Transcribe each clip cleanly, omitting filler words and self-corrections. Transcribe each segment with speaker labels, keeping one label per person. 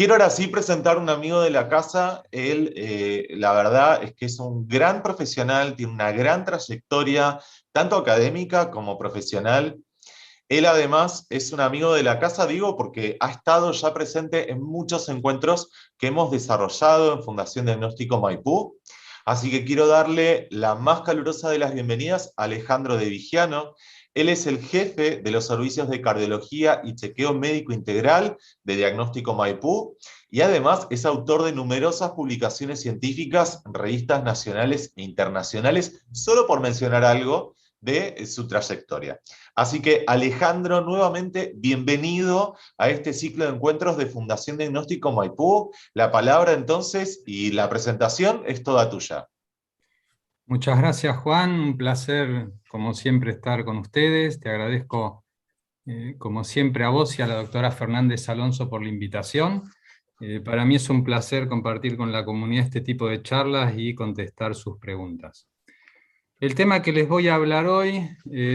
Speaker 1: Quiero ahora sí presentar un amigo de la casa. Él, la verdad es que es un gran profesional, tiene una gran trayectoria, tanto académica como profesional. Él además es un amigo de la casa, digo, porque ha estado ya presente en muchos encuentros que hemos desarrollado en Fundación Diagnóstico Maipú. Así que quiero darle la más calurosa de las bienvenidas a Alejandro de Vigiano. Él es el jefe de los servicios de cardiología y chequeo médico integral de Diagnóstico Maipú y además es autor de numerosas publicaciones científicas en revistas nacionales e internacionales, solo por mencionar algo de su trayectoria. Así que Alejandro, nuevamente bienvenido a este ciclo de encuentros de Fundación Diagnóstico Maipú. La palabra entonces y la presentación es toda tuya.
Speaker 2: Muchas gracias, Juan. Un placer, como siempre, estar con ustedes. Te agradezco, como siempre, a vos y a la doctora Fernández Alonso por la invitación. Para mí es un placer compartir con la comunidad este tipo de charlas y contestar sus preguntas. El tema que les voy a hablar hoy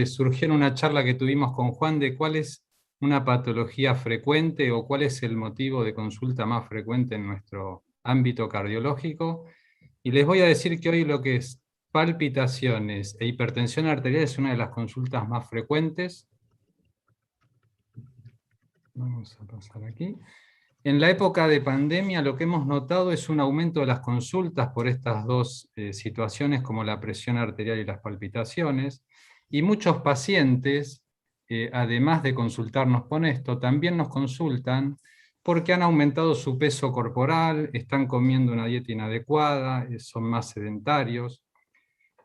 Speaker 2: surgió en una charla que tuvimos con Juan de cuál es una patología frecuente o cuál es el motivo de consulta más frecuente en nuestro ámbito cardiológico. Y les voy a decir que hoy lo que es palpitaciones e hipertensión arterial es una de las consultas más frecuentes. Vamos a pasar aquí. En la época de pandemia lo que hemos notado es un aumento de las consultas por estas dos situaciones como la presión arterial y las palpitaciones, y muchos pacientes, además de consultarnos con esto, también nos consultan porque han aumentado su peso corporal, están comiendo una dieta inadecuada, son más sedentarios,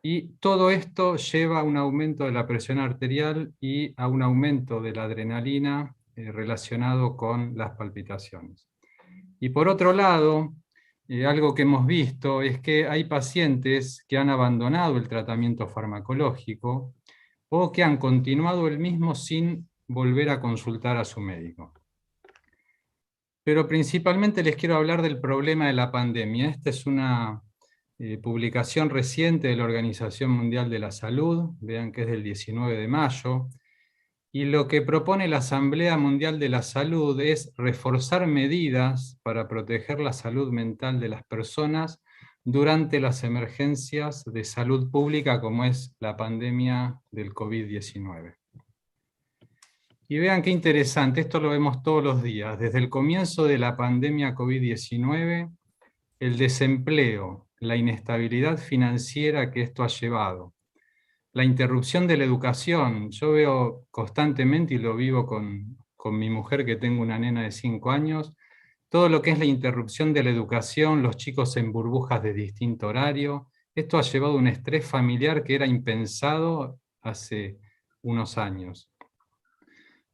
Speaker 2: y todo esto lleva a un aumento de la presión arterial y a un aumento de la adrenalina relacionado con las palpitaciones. Y por otro lado, algo que hemos visto es que hay pacientes que han abandonado el tratamiento farmacológico o que han continuado el mismo sin volver a consultar a su médico. Pero principalmente les quiero hablar del problema de la pandemia. Esta es una publicación reciente de la Organización Mundial de la Salud, vean que es del 19 de mayo, y lo que propone la Asamblea Mundial de la Salud es reforzar medidas para proteger la salud mental de las personas durante las emergencias de salud pública como es la pandemia del COVID-19. Y vean qué interesante, esto lo vemos todos los días. Desde el comienzo de la pandemia COVID-19, el desempleo, la inestabilidad financiera que esto ha llevado, la interrupción de la educación. Yo veo constantemente, y lo vivo con mi mujer que tengo una nena de 5 años, todo lo que es la interrupción de la educación, los chicos en burbujas de distinto horario. Esto ha llevado un estrés familiar que era impensado hace unos años.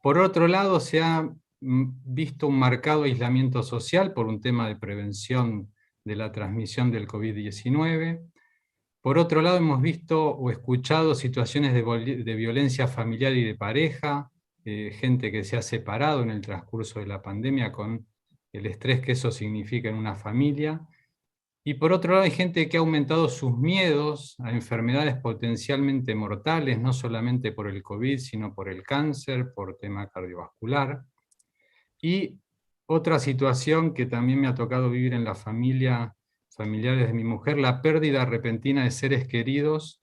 Speaker 2: Por otro lado, se ha visto un marcado aislamiento social por un tema de prevención de la transmisión del COVID-19. Por otro lado, hemos visto o escuchado situaciones de violencia familiar y de pareja, gente que se ha separado en el transcurso de la pandemia con el estrés que eso significa en una familia. Y por otro lado, hay gente que ha aumentado sus miedos a enfermedades potencialmente mortales, no solamente por el COVID, sino por el cáncer, por tema cardiovascular. Y otra situación que también me ha tocado vivir en la familia, familiares de mi mujer, la pérdida repentina de seres queridos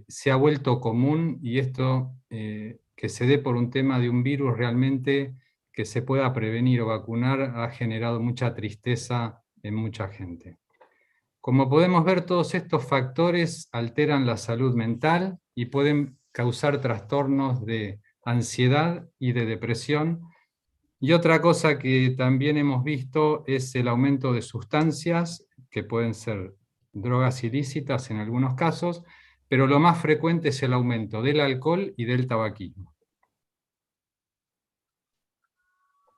Speaker 2: se ha vuelto común, y esto que se dé por un tema de un virus realmente que se pueda prevenir o vacunar ha generado mucha tristeza en mucha gente. Como podemos ver, todos estos factores alteran la salud mental y pueden causar trastornos de ansiedad y de depresión. Y otra cosa que también hemos visto es el aumento de sustancias, que pueden ser drogas ilícitas en algunos casos, pero lo más frecuente es el aumento del alcohol y del tabaquismo.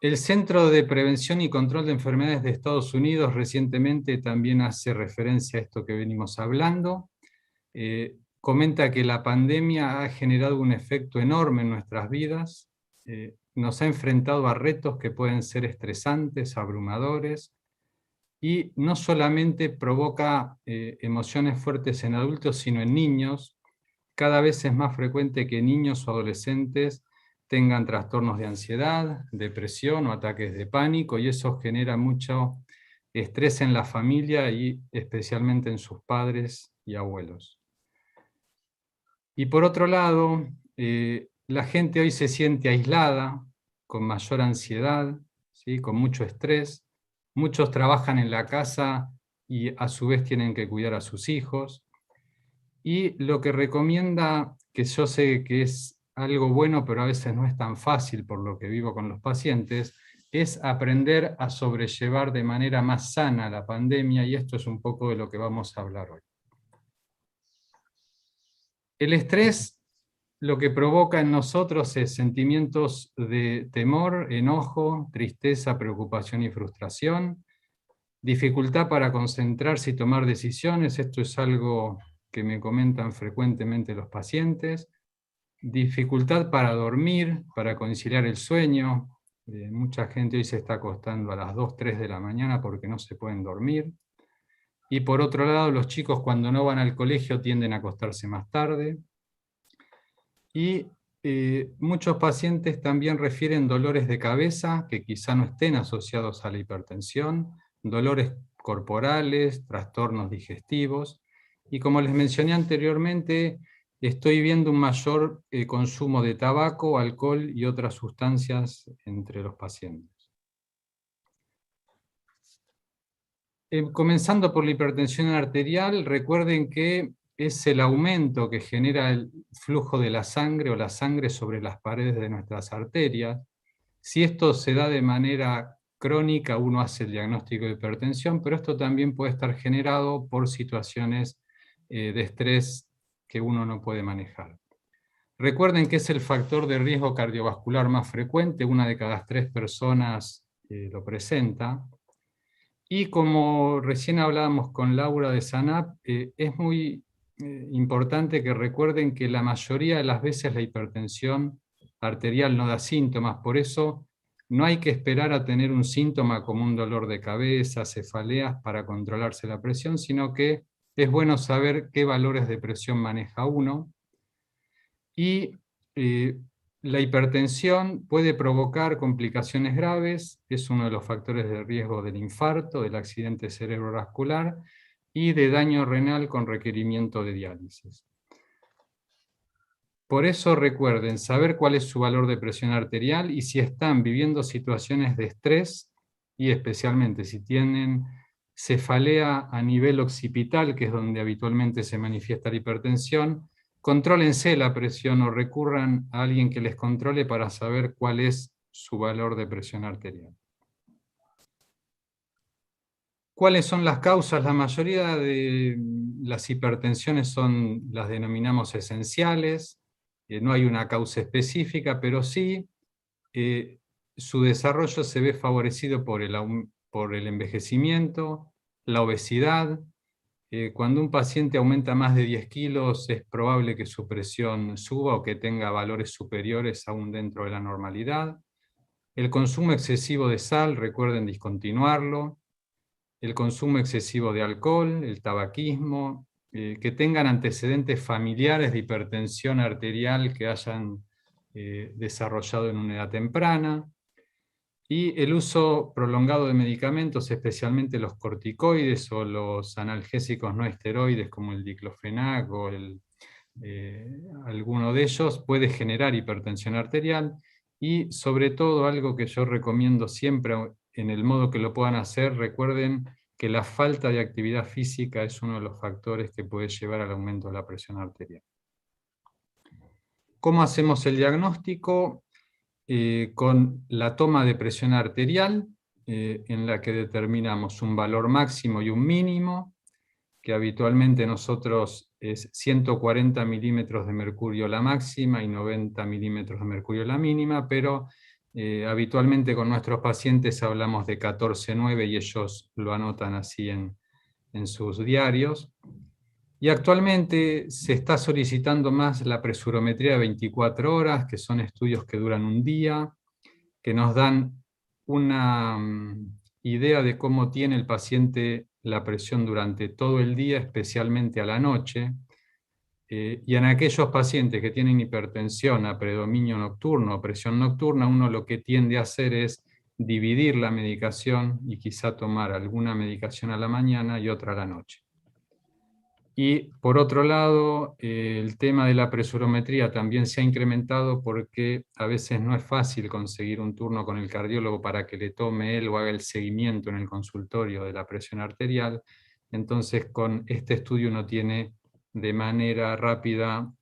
Speaker 2: El Centro de Prevención y Control de Enfermedades de Estados Unidos recientemente también hace referencia a esto que venimos hablando. Comenta que la pandemia ha generado un efecto enorme en nuestras vidas, nos ha enfrentado a retos que pueden ser estresantes, abrumadores, y no solamente provoca emociones fuertes en adultos, sino en niños. Cada vez es más frecuente que niños o adolescentes tengan trastornos de ansiedad, depresión o ataques de pánico, y eso genera mucho estrés en la familia y especialmente en sus padres y abuelos. Y por otro lado, la gente hoy se siente aislada, con mayor ansiedad, ¿sí? Con mucho estrés. Muchos trabajan en la casa y a su vez tienen que cuidar a sus hijos. Y lo que recomienda, que yo sé que es algo bueno, pero a veces no es tan fácil por lo que vivo con los pacientes, es aprender a sobrellevar de manera más sana la pandemia, y esto es un poco de lo que vamos a hablar hoy. El estrés lo que provoca en nosotros es sentimientos de temor, enojo, tristeza, preocupación y frustración, dificultad para concentrarse y tomar decisiones, esto es algo que me comentan frecuentemente los pacientes, dificultad para dormir, para conciliar el sueño, mucha gente hoy se está acostando a las 2, 3 de la mañana porque no se pueden dormir, y por otro lado los chicos cuando no van al colegio tienden a acostarse más tarde, y muchos pacientes también refieren dolores de cabeza que quizá no estén asociados a la hipertensión, dolores corporales, trastornos digestivos, y como les mencioné anteriormente, estoy viendo un mayor consumo de tabaco, alcohol y otras sustancias entre los pacientes. Comenzando por la hipertensión arterial, recuerden que es el aumento que genera el flujo de la sangre o la sangre sobre las paredes de nuestras arterias. Si esto se da de manera crónica, uno hace el diagnóstico de hipertensión, pero esto también puede estar generado por situaciones de estrés que uno no puede manejar. Recuerden que es el factor de riesgo cardiovascular más frecuente, 1 de cada 3 personas lo presenta. Y como recién hablábamos con Laura de SANAP, es muy importante que recuerden que la mayoría de las veces la hipertensión arterial no da síntomas, por eso no hay que esperar a tener un síntoma como un dolor de cabeza, cefaleas para controlarse la presión, sino que es bueno saber qué valores de presión maneja uno. Y la hipertensión puede provocar complicaciones graves, es uno de los factores de riesgo del infarto, del accidente cerebrovascular y de daño renal con requerimiento de diálisis. Por eso recuerden saber cuál es su valor de presión arterial y si están viviendo situaciones de estrés y especialmente si tienen cefalea a nivel occipital, que es donde habitualmente se manifiesta la hipertensión, contrólense la presión o recurran a alguien que les controle para saber cuál es su valor de presión arterial. ¿Cuáles son las causas? La mayoría de las hipertensiones las denominamos esenciales, no hay una causa específica, pero sí su desarrollo se ve favorecido por el envejecimiento, la obesidad. Cuando un paciente aumenta más de 10 kilos es probable que su presión suba o que tenga valores superiores aún dentro de la normalidad. El consumo excesivo de sal, recuerden discontinuarlo. El consumo excesivo de alcohol, el tabaquismo, que tengan antecedentes familiares de hipertensión arterial que hayan desarrollado en una edad temprana, y el uso prolongado de medicamentos, especialmente los corticoides o los analgésicos no esteroides como el diclofenac o alguno de ellos, puede generar hipertensión arterial, y sobre todo algo que yo recomiendo siempre en el modo que lo puedan hacer, recuerden que la falta de actividad física es uno de los factores que puede llevar al aumento de la presión arterial. ¿Cómo hacemos el diagnóstico? Con la toma de presión arterial, en la que determinamos un valor máximo y un mínimo, que habitualmente nosotros es 140 milímetros de mercurio la máxima y 90 milímetros de mercurio la mínima, pero habitualmente con nuestros pacientes hablamos de 14,9 y ellos lo anotan así en sus diarios. Y actualmente se está solicitando más la presurometría de 24 horas, que son estudios que duran un día, que nos dan una idea de cómo tiene el paciente la presión durante todo el día, especialmente a la noche. Y en aquellos pacientes que tienen hipertensión a predominio nocturno o presión nocturna, uno lo que tiende a hacer es dividir la medicación y quizá tomar alguna medicación a la mañana y otra a la noche. Y por otro lado, el tema de la presurometría también se ha incrementado porque a veces no es fácil conseguir un turno con el cardiólogo para que le tome él o haga el seguimiento en el consultorio de la presión arterial. Entonces, con este estudio uno tiene de manera rápida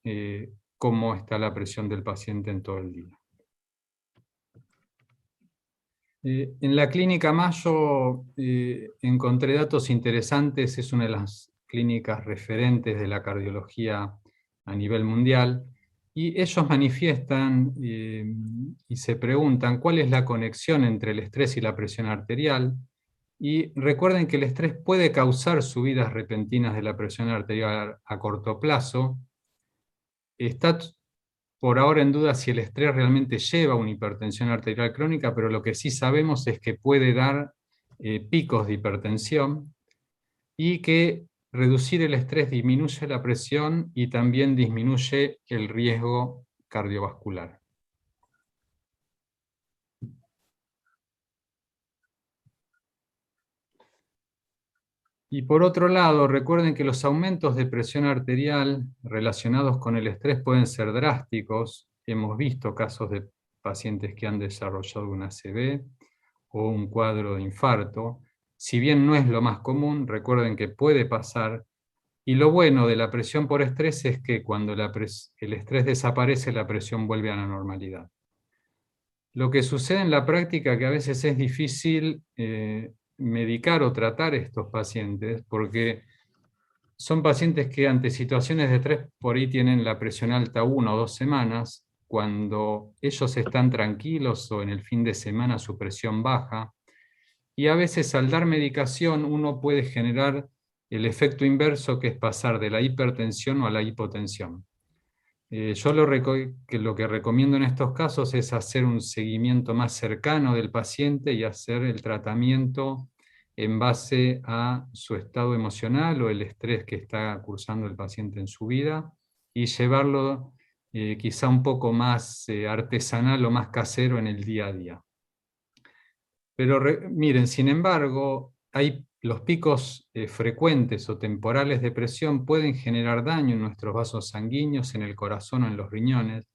Speaker 2: cómo está la presión del paciente en todo el día. En la clínica Mayo encontré datos interesantes, es una de las clínicas referentes de la cardiología a nivel mundial, y ellos manifiestan y se preguntan cuál es la conexión entre el estrés y la presión arterial, y recuerden que el estrés puede causar subidas repentinas de la presión arterial a corto plazo. Está por ahora en duda si el estrés realmente lleva a una hipertensión arterial crónica, pero lo que sí sabemos es que puede dar picos de hipertensión y que reducir el estrés disminuye la presión y también disminuye el riesgo cardiovascular. Y por otro lado, recuerden que los aumentos de presión arterial relacionados con el estrés pueden ser drásticos. Hemos visto casos de pacientes que han desarrollado una ACV o un cuadro de infarto. Si bien no es lo más común, recuerden que puede pasar. Y lo bueno de la presión por estrés es que cuando el estrés desaparece, la presión vuelve a la normalidad. Lo que sucede en la práctica que a veces es difícil medicar o tratar a estos pacientes, porque son pacientes que ante situaciones de estrés por ahí tienen la presión alta 1 o 2 semanas, cuando ellos están tranquilos o en el fin de semana su presión baja, y a veces al dar medicación uno puede generar el efecto inverso, que es pasar de la hipertensión o a la hipotensión. Yo lo que recomiendo en estos casos es hacer un seguimiento más cercano del paciente y hacer el tratamiento en base a su estado emocional o el estrés que está cursando el paciente en su vida, y llevarlo quizá un poco más artesanal o más casero en el día a día. Pero miren, sin embargo, los picos frecuentes o temporales de presión pueden generar daño en nuestros vasos sanguíneos, en el corazón o en los riñones.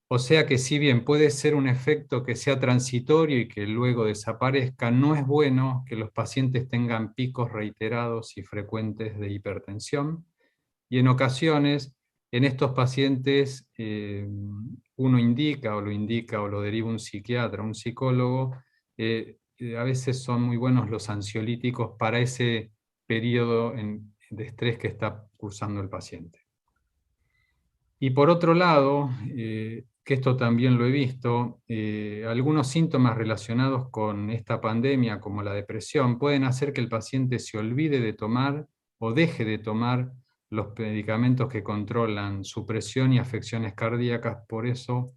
Speaker 2: O sea que si bien puede ser un efecto que sea transitorio y que luego desaparezca, no es bueno que los pacientes tengan picos reiterados y frecuentes de hipertensión. Y en ocasiones, en estos pacientes, uno indica o lo deriva un psiquiatra, un psicólogo. A veces son muy buenos los ansiolíticos para ese periodo de estrés que está cursando el paciente. Y por otro lado, que esto también lo he visto, algunos síntomas relacionados con esta pandemia, como la depresión, pueden hacer que el paciente se olvide de tomar o deje de tomar los medicamentos que controlan su presión y afecciones cardíacas. Por eso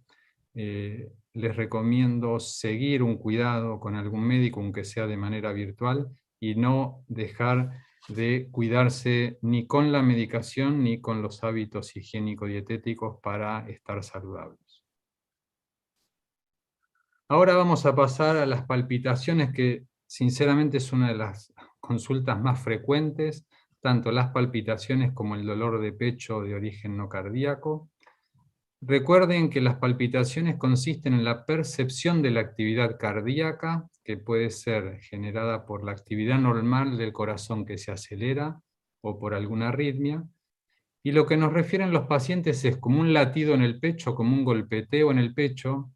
Speaker 2: les recomiendo seguir un cuidado con algún médico, aunque sea de manera virtual, y no dejar de cuidarse ni con la medicación ni con los hábitos higiénico-dietéticos para estar saludables. Ahora vamos a pasar a las palpitaciones, que sinceramente es una de las consultas más frecuentes, tanto las palpitaciones como el dolor de pecho de origen no cardíaco. Recuerden que las palpitaciones consisten en la percepción de la actividad cardíaca, que puede ser generada por la actividad normal del corazón que se acelera o por alguna arritmia, y lo que nos refieren los pacientes es como un latido en el pecho, como un golpeteo en el pecho,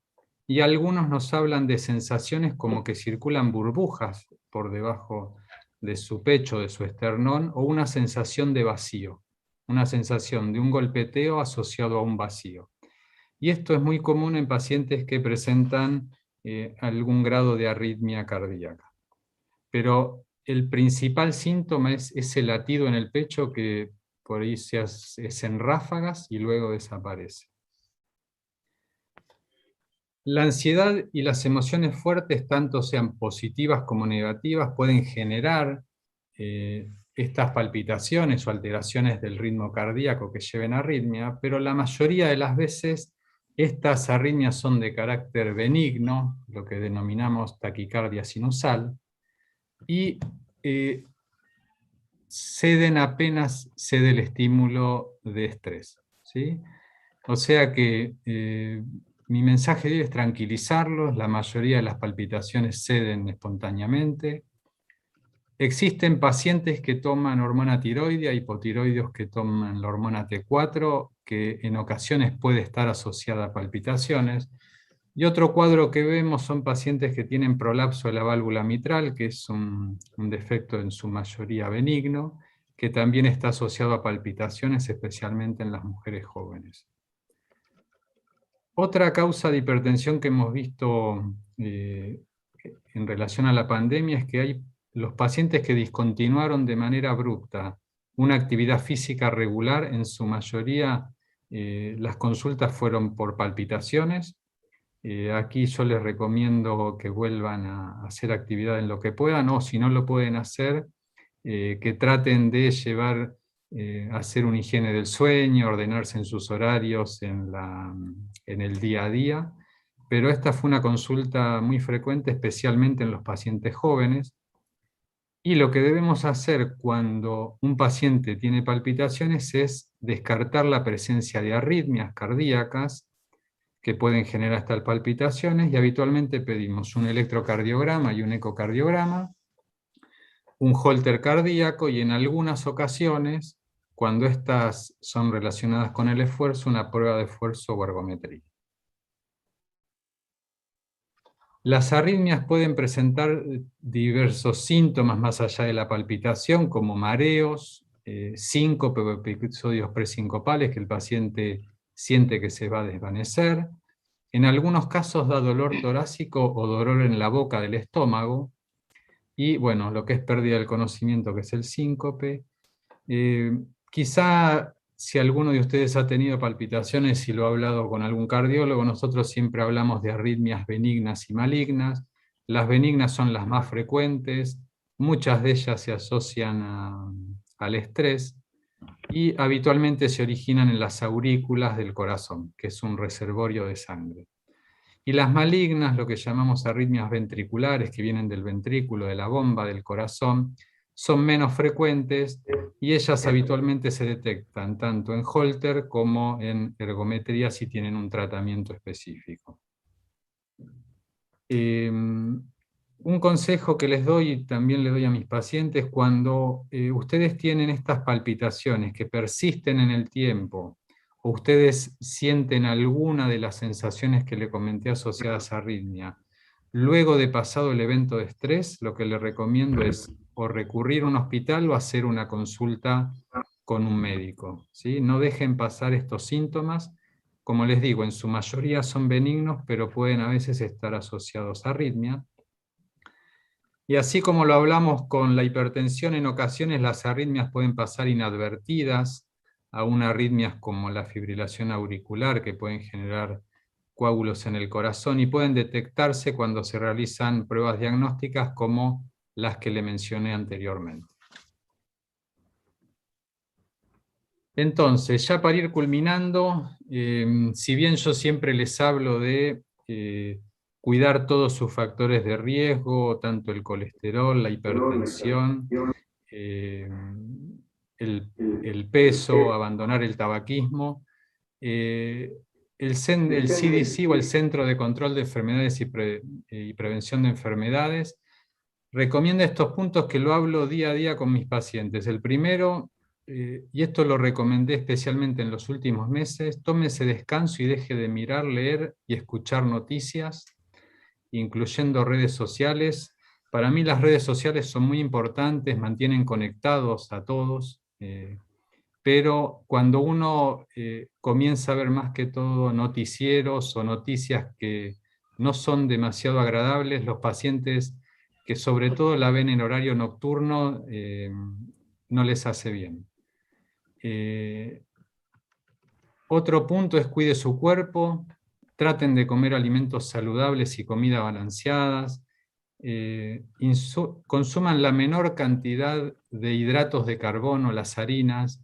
Speaker 2: y algunos nos hablan de sensaciones como que circulan burbujas por debajo de su pecho, de su esternón, o una sensación de vacío, una sensación de un golpeteo asociado a un vacío. Y esto es muy común en pacientes que presentan algún grado de arritmia cardíaca. Pero el principal síntoma es ese latido en el pecho que por ahí es en ráfagas y luego desaparece. La ansiedad y las emociones fuertes, tanto sean positivas como negativas, pueden generar estas palpitaciones o alteraciones del ritmo cardíaco que lleven a arritmia, pero la mayoría de las veces estas arritmias son de carácter benigno, lo que denominamos taquicardia sinusal, y ceden apenas cede el estímulo de estrés, ¿sí? O sea que mi mensaje de hoy es tranquilizarlos, la mayoría de las palpitaciones ceden espontáneamente. Existen pacientes que toman hormona tiroidea, hipotiroideos que toman la hormona T4, que en ocasiones puede estar asociada a palpitaciones. Y otro cuadro que vemos son pacientes que tienen prolapso de la válvula mitral, que es un defecto en su mayoría benigno, que también está asociado a palpitaciones, especialmente en las mujeres jóvenes. Otra causa de hipertensión que hemos visto en relación a la pandemia es que hay los pacientes que discontinuaron de manera abrupta una actividad física regular, en su mayoría las consultas fueron por palpitaciones. Aquí yo les recomiendo que vuelvan a hacer actividad en lo que puedan, o si no lo pueden hacer, que traten de llevar, hacer una higiene del sueño, ordenarse en sus horarios en el día a día. Pero esta fue una consulta muy frecuente, especialmente en los pacientes jóvenes. Y lo que debemos hacer cuando un paciente tiene palpitaciones es descartar la presencia de arritmias cardíacas que pueden generar estas palpitaciones, y habitualmente pedimos un electrocardiograma y un ecocardiograma, un Holter cardíaco, y en algunas ocasiones, cuando estas son relacionadas con el esfuerzo, una prueba de esfuerzo o ergometría. Las arritmias pueden presentar diversos síntomas más allá de la palpitación, como mareos, síncope o episodios presincopales, que el paciente siente que se va a desvanecer. En algunos casos da dolor torácico o dolor en la boca del estómago. Y bueno, lo que es pérdida del conocimiento, que es el síncope. Quizá si alguno de ustedes ha tenido palpitaciones y lo ha hablado con algún cardiólogo, nosotros siempre hablamos de arritmias benignas y malignas. Las benignas son las más frecuentes, muchas de ellas se asocian al estrés y habitualmente se originan en las aurículas del corazón, que es un reservorio de sangre. Y las malignas, lo que llamamos arritmias ventriculares, que vienen del ventrículo, de la bomba del corazón, son menos frecuentes y ellas habitualmente se detectan tanto en Holter como en ergometría si tienen un tratamiento específico. Un consejo que les doy y también le doy a mis pacientes: cuando ustedes tienen estas palpitaciones que persisten en el tiempo, o ustedes sienten alguna de las sensaciones que le comenté asociadas a arritmia, luego de pasado el evento de estrés, lo que les recomiendo es o recurrir a un hospital o hacer una consulta con un médico, ¿sí? No dejen pasar estos síntomas. Como les digo, en su mayoría son benignos, pero pueden a veces estar asociados a arritmia. Y así como lo hablamos con la hipertensión, en ocasiones las arritmias pueden pasar inadvertidas, aún arritmias como la fibrilación auricular, que pueden generar coágulos en el corazón, y pueden detectarse cuando se realizan pruebas diagnósticas como las que le mencioné anteriormente. Entonces, ya para ir culminando, si bien yo siempre les hablo de cuidar todos sus factores de riesgo, tanto el colesterol, la hipertensión, el peso, abandonar el tabaquismo, el CDC, o el Centro de Control de Enfermedades y Prevención de Enfermedades, recomienda estos puntos que lo hablo día a día con mis pacientes. El primero, y esto lo recomendé especialmente en los últimos meses: tómese descanso y deje de mirar, leer y escuchar noticias, incluyendo redes sociales. Para mí las redes sociales son muy importantes, mantienen conectados a todos, pero cuando uno comienza a ver más que todo noticieros o noticias que no son demasiado agradables, los pacientes que sobre todo la ven en horario nocturno, no les hace bien. Otro punto es: cuide su cuerpo, traten de comer alimentos saludables y comida balanceadas. consuman la menor cantidad de hidratos de carbono, las harinas,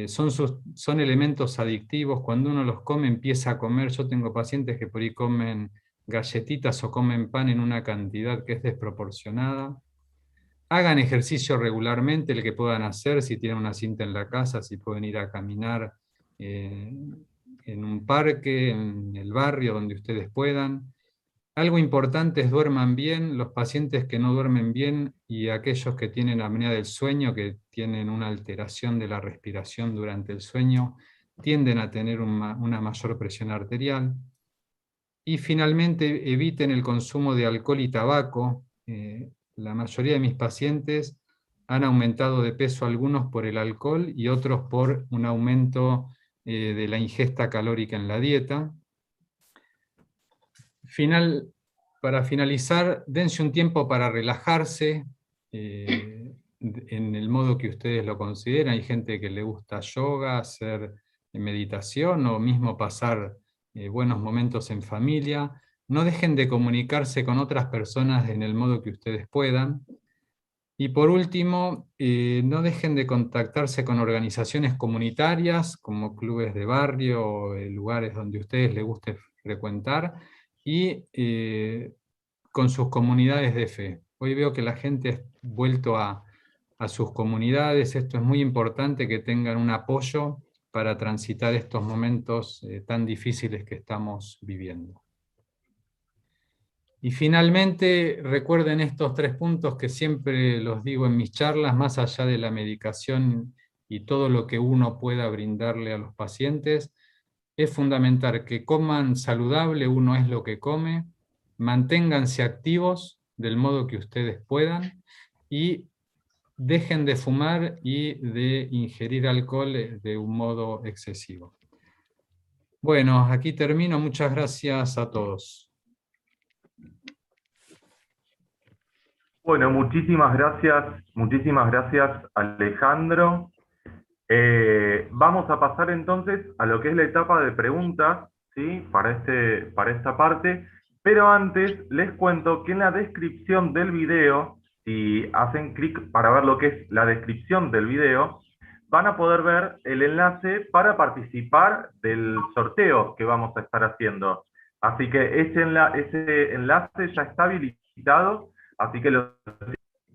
Speaker 2: son elementos adictivos. Cuando uno los come, empieza a comer. Yo tengo pacientes que por ahí comen galletitas o comen pan en una cantidad que es desproporcionada. Hagan ejercicio regularmente, el que puedan hacer, si tienen una cinta en la casa, si pueden ir a caminar eh, en un parque, en el barrio, donde ustedes puedan. Algo importante es duerman bien. Los pacientes que no duermen bien y aquellos que tienen apnea del sueño, que tienen una alteración de la respiración durante el sueño, tienden a tener una mayor presión arterial. Y finalmente, eviten el consumo de alcohol y tabaco. La mayoría de mis pacientes han aumentado de peso, algunos por el alcohol y otros por un aumento de la ingesta calórica en la dieta. Para finalizar, dense un tiempo para relajarse en el modo que ustedes lo consideran. Hay gente que le gusta yoga, hacer meditación o mismo pasar buenos momentos en familia. No dejen de comunicarse con otras personas en el modo que ustedes puedan. Y por último, no dejen de contactarse con organizaciones comunitarias, como clubes de barrio o lugares donde a ustedes les guste frecuentar, y con sus comunidades de fe. Hoy veo que la gente ha vuelto a sus comunidades. Esto es muy importante, que tengan un apoyo para transitar estos momentos tan difíciles que estamos viviendo. Y finalmente, recuerden estos 3 puntos que siempre los digo en mis charlas: más allá de la medicación y todo lo que uno pueda brindarle a los pacientes, es fundamental que coman saludable, uno es lo que come, manténganse activos del modo que ustedes puedan, y dejen de fumar y de ingerir alcohol de un modo excesivo. Bueno, aquí termino. Muchas gracias a todos.
Speaker 3: Bueno, muchísimas gracias Alejandro. Vamos a pasar entonces a lo que es la etapa de preguntas, ¿sí? Para esta parte, pero antes les cuento que en la descripción del video, si hacen clic para ver lo que es la descripción del video, van a poder ver el enlace para participar del sorteo que vamos a estar haciendo. Así que ese enlace ya está habilitado, así que los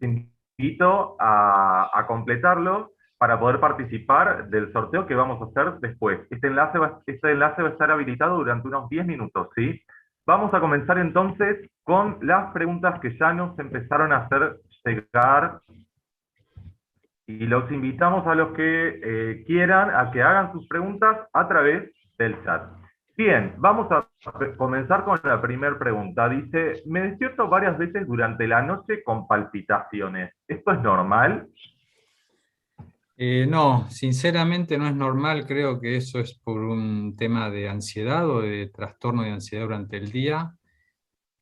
Speaker 3: invito a completarlo para poder participar del sorteo que vamos a hacer después. Este enlace va a estar habilitado durante unos 10 minutos, ¿sí? Vamos a comenzar entonces con las preguntas que ya nos empezaron a hacer llegar, y los invitamos a los que quieran a que hagan sus preguntas a través del chat. Bien, vamos a comenzar con la primera pregunta. Dice: me despierto varias veces durante la noche con palpitaciones. ¿Esto es normal?
Speaker 2: No, sinceramente no es normal. Creo que eso es por un tema de ansiedad o de trastorno de ansiedad durante el día,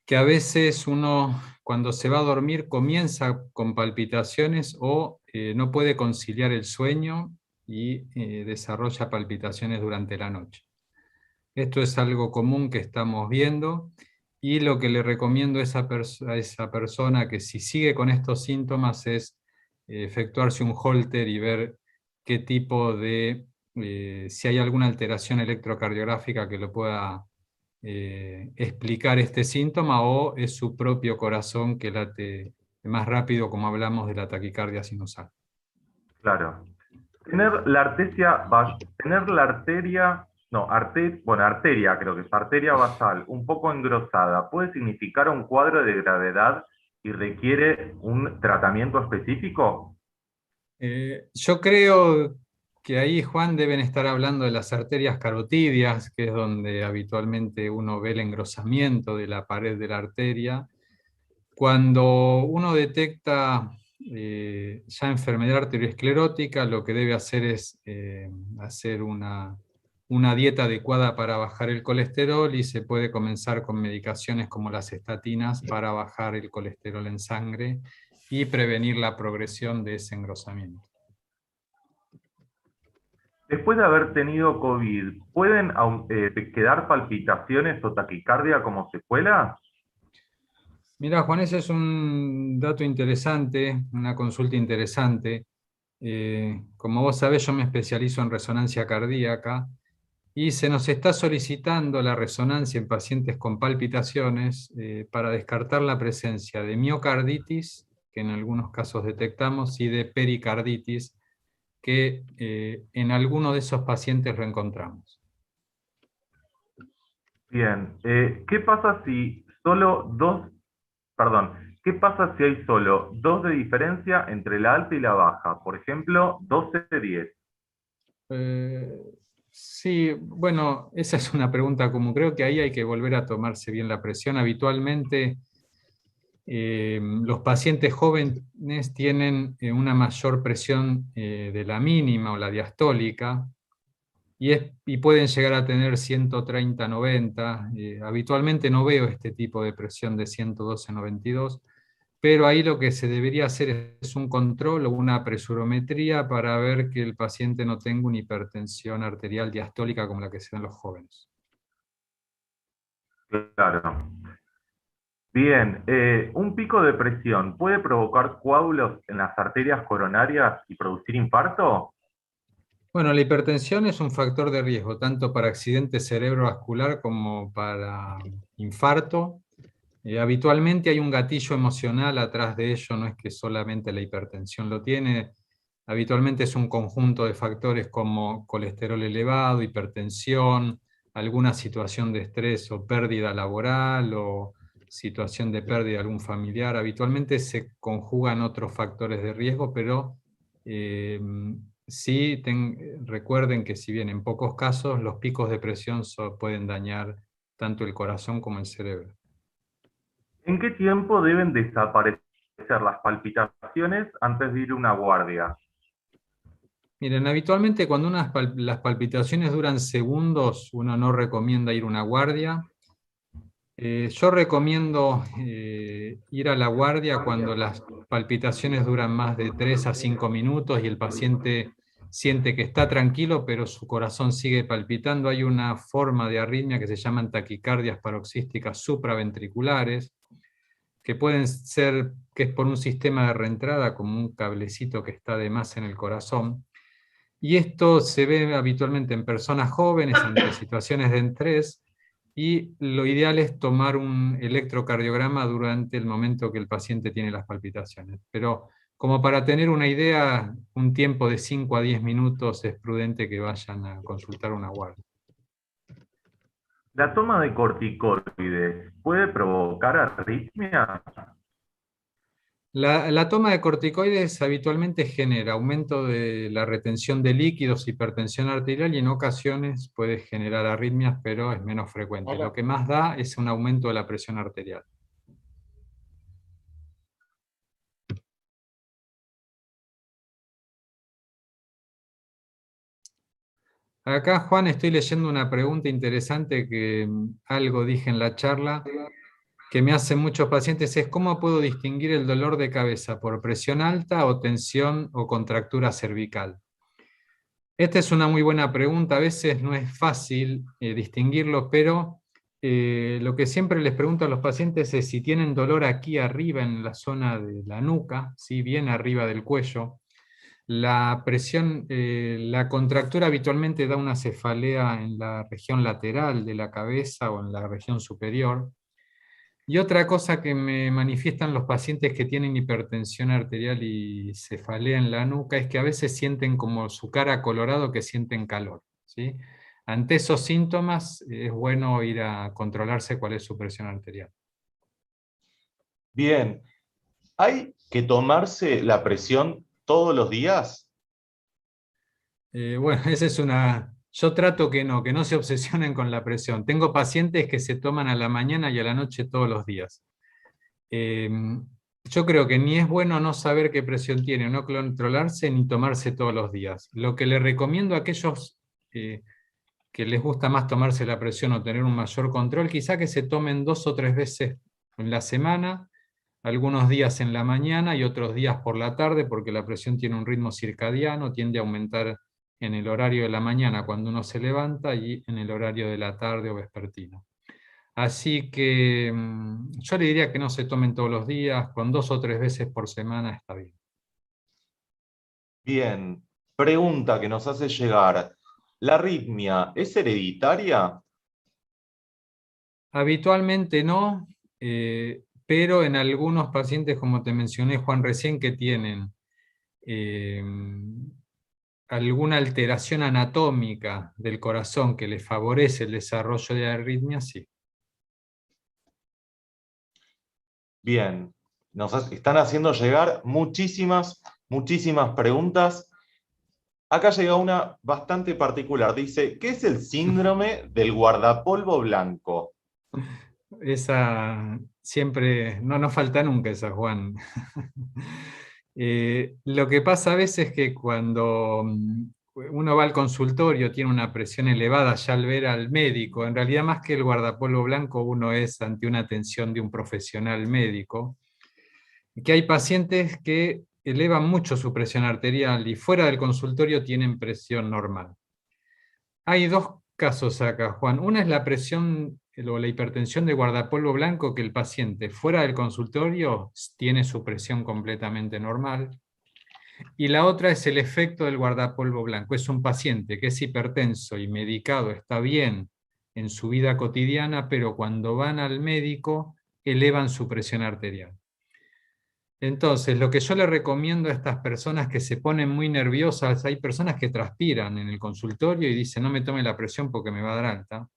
Speaker 2: que a veces uno, cuando se va a dormir, comienza con palpitaciones o no puede conciliar el sueño y desarrolla palpitaciones durante la noche. Esto es algo común que estamos viendo, y lo que le recomiendo a esa persona, que si sigue con estos síntomas, es efectuarse un Holter y ver qué tipo de, si hay alguna alteración electrocardiográfica que lo pueda explicar este síntoma, o es su propio corazón que late más rápido, como hablamos de la taquicardia sinusal.
Speaker 3: Claro. Tener la arteria, no, bueno, arteria, creo que es arteria basal, un poco engrosada, ¿puede significar un cuadro de gravedad y requiere un tratamiento específico?
Speaker 2: Yo creo que ahí, Juan, deben estar hablando de las arterias carotidias, que es donde habitualmente uno ve el engrosamiento de la pared de la arteria. Cuando uno detecta ya enfermedad arteriosclerótica, lo que debe hacer es hacer una dieta adecuada para bajar el colesterol, y se puede comenzar con medicaciones como las estatinas para bajar el colesterol en sangre y prevenir la progresión de ese engrosamiento.
Speaker 3: Después de haber tenido COVID, ¿pueden quedar palpitaciones o taquicardia como secuela?
Speaker 2: Mirá, Juan, ese es un dato interesante, una consulta interesante. Como vos sabés, yo me especializo en resonancia cardíaca y se nos está solicitando la resonancia en pacientes con palpitaciones para descartar la presencia de miocarditis, que en algunos casos detectamos, y de pericarditis, que en alguno de esos pacientes lo encontramos.
Speaker 3: Bien, ¿qué pasa si ¿qué pasa si hay solo 2 de diferencia entre la alta y la baja? Por ejemplo, 12-10.
Speaker 2: Eh, sí, bueno, esa es una pregunta común. Creo que ahí hay que volver a tomarse bien la presión. Habitualmente los pacientes jóvenes tienen una mayor presión de la mínima o la diastólica y pueden llegar a tener 130-90. Habitualmente no veo este tipo de presión de 112-92. Pero ahí lo que se debería hacer es un control o una presurometría para ver que el paciente no tenga una hipertensión arterial diastólica como la que se da en los jóvenes.
Speaker 3: Claro. Bien, ¿un pico de presión puede provocar coágulos en las arterias coronarias y producir infarto?
Speaker 2: Bueno, la hipertensión es un factor de riesgo tanto para accidente cerebrovascular como para infarto. Habitualmente hay un gatillo emocional atrás de ello, no es que solamente la hipertensión lo tiene. Habitualmente es un conjunto de factores como colesterol elevado, hipertensión, alguna situación de estrés o pérdida laboral o situación de pérdida de algún familiar. Habitualmente se conjugan otros factores de riesgo, pero eh, sí recuerden que si bien en pocos casos los picos de presión pueden dañar tanto el corazón como el cerebro.
Speaker 3: ¿En qué tiempo deben desaparecer las palpitaciones antes de ir a una guardia?
Speaker 2: Miren, habitualmente cuando las palpitaciones duran segundos, uno no recomienda ir a una guardia. Yo recomiendo ir a la guardia cuando las palpitaciones duran más de 3 a 5 minutos y el paciente siente que está tranquilo, pero su corazón sigue palpitando. Hay una forma de arritmia que se llaman taquicardias paroxísticas supraventriculares, que pueden ser, que es por un sistema de reentrada, como un cablecito que está de más en el corazón. Y esto se ve habitualmente en personas jóvenes ante situaciones de estrés, y lo ideal es tomar un electrocardiograma durante el momento que el paciente tiene las palpitaciones. Pero como para tener una idea, un tiempo de 5 a 10 minutos es prudente que vayan a consultar una guardia.
Speaker 3: ¿La toma de corticoides puede provocar arritmia?
Speaker 2: La toma de corticoides habitualmente genera aumento de la retención de líquidos, hipertensión arterial y en ocasiones puede generar arritmias, pero es menos frecuente. Lo que más da es un aumento de la presión arterial. Acá, Juan, estoy leyendo una pregunta interesante que algo dije en la charla, que me hacen muchos pacientes, es ¿cómo puedo distinguir el dolor de cabeza por presión alta o tensión o contractura cervical? Esta es una muy buena pregunta, a veces no es fácil distinguirlo, pero lo que siempre les pregunto a los pacientes es si tienen dolor aquí arriba en la zona de la nuca, ¿sí? Bien arriba del cuello. La presión, la contractura habitualmente da una cefalea en la región lateral de la cabeza o en la región superior. Y otra cosa que me manifiestan los pacientes que tienen hipertensión arterial y cefalea en la nuca es que a veces sienten como su cara colorado, que sienten calor, ¿sí? Ante esos síntomas es bueno ir a controlarse cuál es su presión arterial.
Speaker 1: Bien, ¿hay que tomarse la presión todos los días?
Speaker 2: Bueno, esa es una... Yo trato que no se obsesionen con la presión. Tengo pacientes que se toman a la mañana y a la noche todos los días. Yo creo que ni es bueno no saber qué presión tiene, no controlarse ni tomarse todos los días. Lo que le recomiendo a aquellos que les gusta más tomarse la presión o tener un mayor control, quizá que se tomen 2 o 3 veces en la semana, algunos días en la mañana y otros días por la tarde, porque la presión tiene un ritmo circadiano, tiende a aumentar en el horario de la mañana cuando uno se levanta y en el horario de la tarde o vespertino. Así que yo le diría que no se tomen todos los días, con 2 o 3 veces por semana está bien.
Speaker 1: Bien, pregunta que nos hace llegar. ¿La arritmia es hereditaria?
Speaker 2: Habitualmente no, pero en algunos pacientes, como te mencioné, Juan, recién, que tienen eh, alguna alteración anatómica del corazón que les favorece el desarrollo de arritmia, sí.
Speaker 1: Bien, están haciendo llegar muchísimas preguntas. Acá llega una bastante particular. Dice, ¿qué es el síndrome del guardapolvo blanco?
Speaker 2: Esa siempre, no nos falta nunca esa, Juan. Lo que pasa a veces es que cuando uno va al consultorio, tiene una presión elevada ya al ver al médico, en realidad más que el guardapolvo blanco, uno es ante una atención de un profesional médico, que hay pacientes que elevan mucho su presión arterial y fuera del consultorio tienen presión normal. Hay dos casos acá, Juan. Una es la presión o la hipertensión de guardapolvo blanco, que el paciente fuera del consultorio tiene su presión completamente normal. Y la otra es el efecto del guardapolvo blanco. Es un paciente que es hipertenso y medicado, está bien en su vida cotidiana, pero cuando van al médico elevan su presión arterial. Entonces, lo que yo le recomiendo a estas personas que se ponen muy nerviosas, hay personas que transpiran en el consultorio y dicen, no me tome la presión porque me va a dar alta.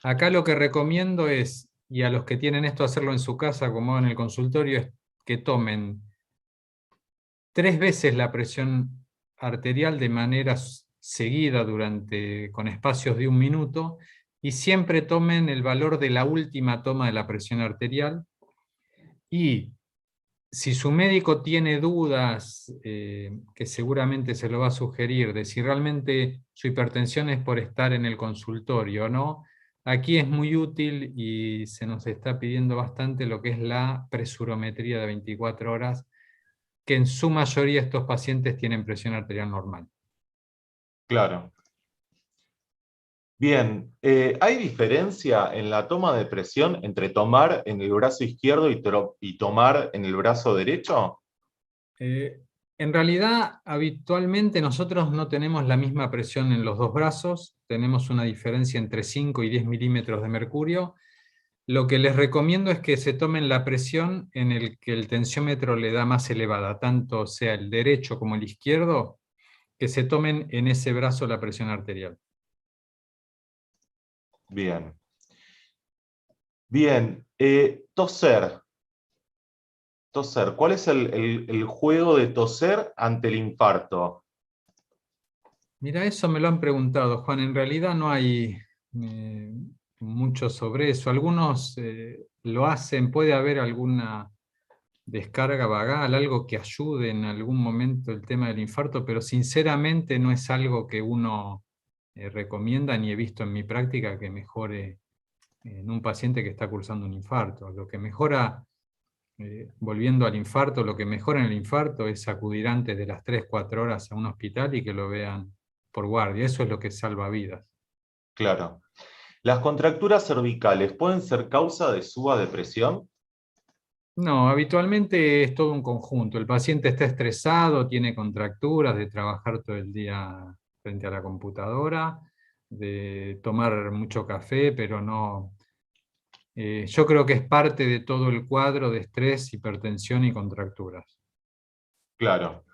Speaker 2: Acá lo que recomiendo es, y a los que tienen esto hacerlo en su casa como en el consultorio, es que tomen 3 veces la presión arterial de manera seguida con espacios de 1 minuto, y siempre tomen el valor de la última toma de la presión arterial. Y si su médico tiene dudas, que seguramente se lo va a sugerir, de si realmente su hipertensión es por estar en el consultorio o no, aquí es muy útil y se nos está pidiendo bastante lo que es la presurometría de 24 horas, que en su mayoría estos pacientes tienen presión arterial normal.
Speaker 1: Claro. Bien, ¿hay diferencia en la toma de presión entre tomar en el brazo izquierdo y tomar en el brazo derecho?
Speaker 2: En realidad, habitualmente nosotros no tenemos la misma presión en los 2 brazos, tenemos una diferencia entre 5 y 10 milímetros de mercurio. Lo que les recomiendo es que se tomen la presión en el que el tensiómetro le da más elevada, tanto sea el derecho como el izquierdo, que se tomen en ese brazo la presión arterial.
Speaker 1: Bien. Bien, toser. Toser. ¿Cuál es el juego de toser ante el infarto?
Speaker 2: Mira, eso me lo han preguntado, Juan. En realidad no hay mucho sobre eso. Algunos lo hacen, puede haber alguna descarga vagal, algo que ayude en algún momento el tema del infarto, pero sinceramente no es algo que uno recomienda ni he visto en mi práctica que mejore en un paciente que está cursando un infarto. Lo que mejora, volviendo al infarto, lo que mejora en el infarto es acudir antes de las 3-4 horas a un hospital y que lo vean por guardia. Eso es lo que salva vidas.
Speaker 1: Claro. ¿Las contracturas cervicales pueden ser causa de suba de presión?
Speaker 2: No, habitualmente es todo un conjunto. El paciente está estresado, tiene contracturas de trabajar todo el día frente a la computadora, de tomar mucho café, pero no. Yo creo que es parte de todo el cuadro de estrés, hipertensión y contracturas.
Speaker 1: Claro.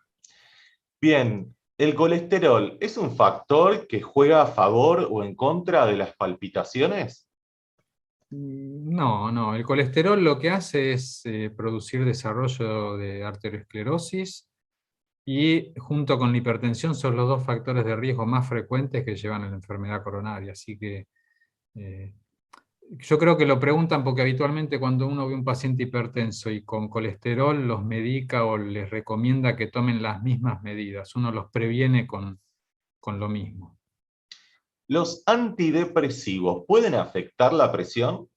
Speaker 1: Bien, ¿el colesterol es un factor que juega a favor o en contra de las palpitaciones?
Speaker 2: No, no. El colesterol lo que hace es producir desarrollo de arteriosclerosis, y junto con la hipertensión son los 2 factores de riesgo más frecuentes que llevan a la enfermedad coronaria. Así que yo creo que lo preguntan porque habitualmente cuando uno ve un paciente hipertenso y con colesterol los medica o les recomienda que tomen las mismas medidas. Uno los previene con lo mismo.
Speaker 1: ¿Los antidepresivos pueden afectar la presión?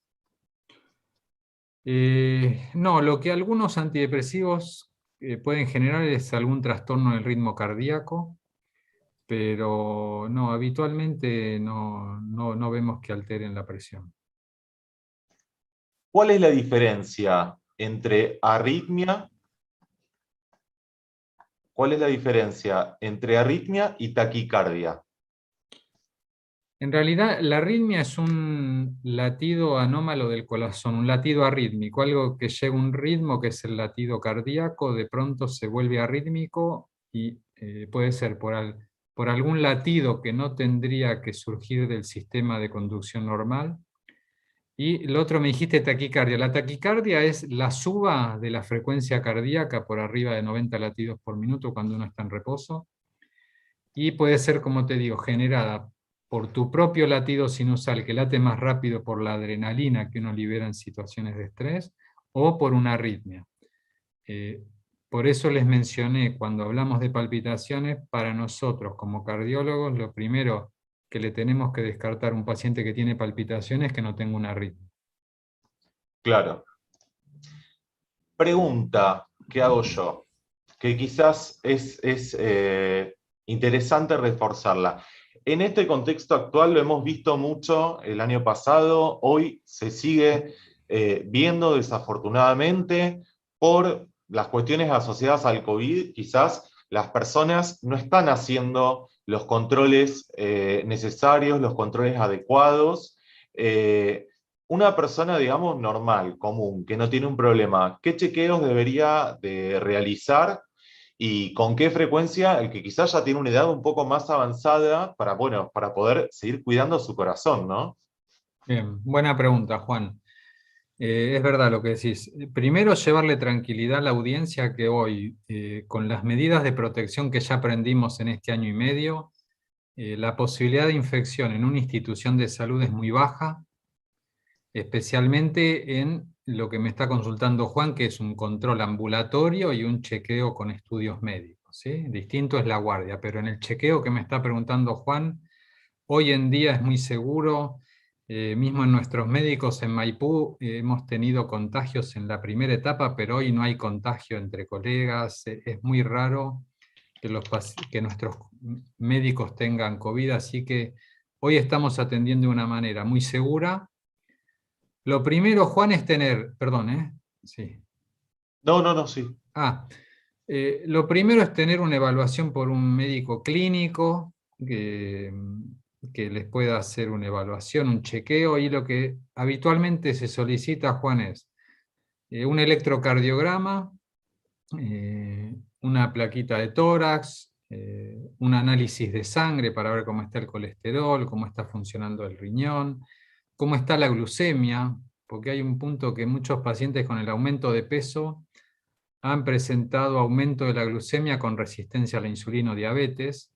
Speaker 2: No, lo que algunos antidepresivos pueden generar es algún trastorno del ritmo cardíaco, pero no, habitualmente no vemos que alteren la presión.
Speaker 1: ¿Cuál es la diferencia entre arritmia? ¿Cuál es la diferencia entre arritmia y taquicardia?
Speaker 2: En realidad, la arritmia es un latido anómalo del corazón, un latido arrítmico, algo que llega a un ritmo que es el latido cardíaco, de pronto se vuelve arrítmico y puede ser por algún latido que no tendría que surgir del sistema de conducción normal. Y lo otro me dijiste taquicardia. La taquicardia es la suba de la frecuencia cardíaca por arriba de 90 latidos por minuto cuando uno está en reposo. Y puede ser, como te digo, generada por tu propio latido sinusal que late más rápido por la adrenalina que uno libera en situaciones de estrés, o por una arritmia. Por eso les mencioné, cuando hablamos de palpitaciones, para nosotros como cardiólogos, lo primero que le tenemos que descartar a un paciente que tiene palpitaciones es que no tenga una arritmia.
Speaker 1: Claro. Pregunta que hago yo, que quizás es interesante reforzarla. En este contexto actual lo hemos visto mucho el año pasado, hoy se sigue viendo desafortunadamente por las cuestiones asociadas al COVID, quizás las personas no están haciendo los controles necesarios, los controles adecuados. Una persona, digamos, normal, común, que no tiene un problema, ¿qué chequeos debería de realizar y con qué frecuencia el que quizás ya tiene una edad un poco más avanzada para, bueno, para poder seguir cuidando su corazón, ¿no?
Speaker 2: Bien, buena pregunta, Juan. Es verdad lo que decís. Primero, llevarle tranquilidad a la audiencia que hoy, con las medidas de protección que ya aprendimos en este año y medio, la posibilidad de infección en una institución de salud es muy baja, especialmente en lo que me está consultando Juan, que es un control ambulatorio y un chequeo con estudios médicos, ¿sí? Distinto es la guardia, pero en el chequeo que me está preguntando Juan, hoy en día es muy seguro. Mismo en nuestros médicos en Maipú hemos tenido contagios en la primera etapa, pero hoy no hay contagio entre colegas. Es muy raro que nuestros médicos tengan COVID, así que hoy estamos atendiendo de una manera muy segura. Lo primero, Juan, es tener, perdón, sí.
Speaker 1: No, no, no, sí.
Speaker 2: Lo primero es tener una evaluación por un médico clínico que les pueda hacer una evaluación, un chequeo, y lo que habitualmente se solicita, Juan, es un electrocardiograma, una plaquita de tórax, un análisis de sangre para ver cómo está el colesterol, cómo está funcionando el riñón, cómo está la glucemia, porque hay un punto que muchos pacientes con el aumento de peso han presentado aumento de la glucemia con resistencia a la insulina o diabetes,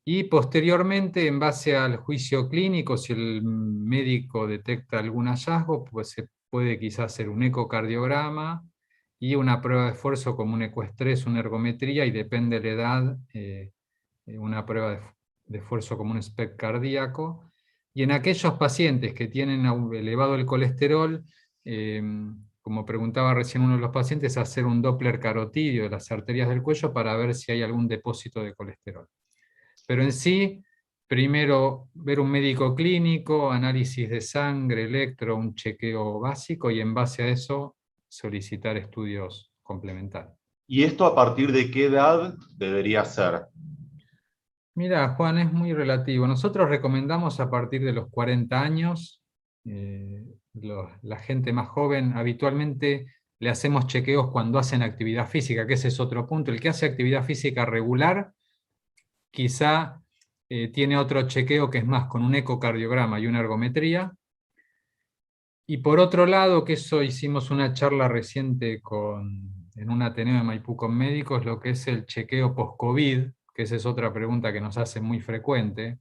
Speaker 2: y posteriormente, en base al juicio clínico, si el médico detecta algún hallazgo, pues se puede quizás hacer un ecocardiograma y una prueba de esfuerzo como un ecoestrés, una ergometría, y depende de la edad, una prueba de esfuerzo como un SPECT cardíaco. Y en aquellos pacientes que tienen elevado el colesterol, como preguntaba recién uno de los pacientes, hacer un Doppler carotidio de las arterias del cuello para ver si hay algún depósito de colesterol. Pero en sí, primero ver un médico clínico, análisis de sangre, electro, un chequeo básico, y en base a eso solicitar estudios complementarios.
Speaker 1: ¿Y esto a partir de qué edad debería ser?
Speaker 2: Mira, Juan, es muy relativo. Nosotros recomendamos a partir de los 40 años. La gente más joven habitualmente le hacemos chequeos cuando hacen actividad física, que ese es otro punto. El que hace actividad física regular quizá tiene otro chequeo que es más con un ecocardiograma y una ergometría. Y por otro lado, que eso hicimos una charla reciente en un Ateneo de Maipú con médicos, lo que es el chequeo post-COVID, que esa es otra pregunta que nos hace muy frecuente.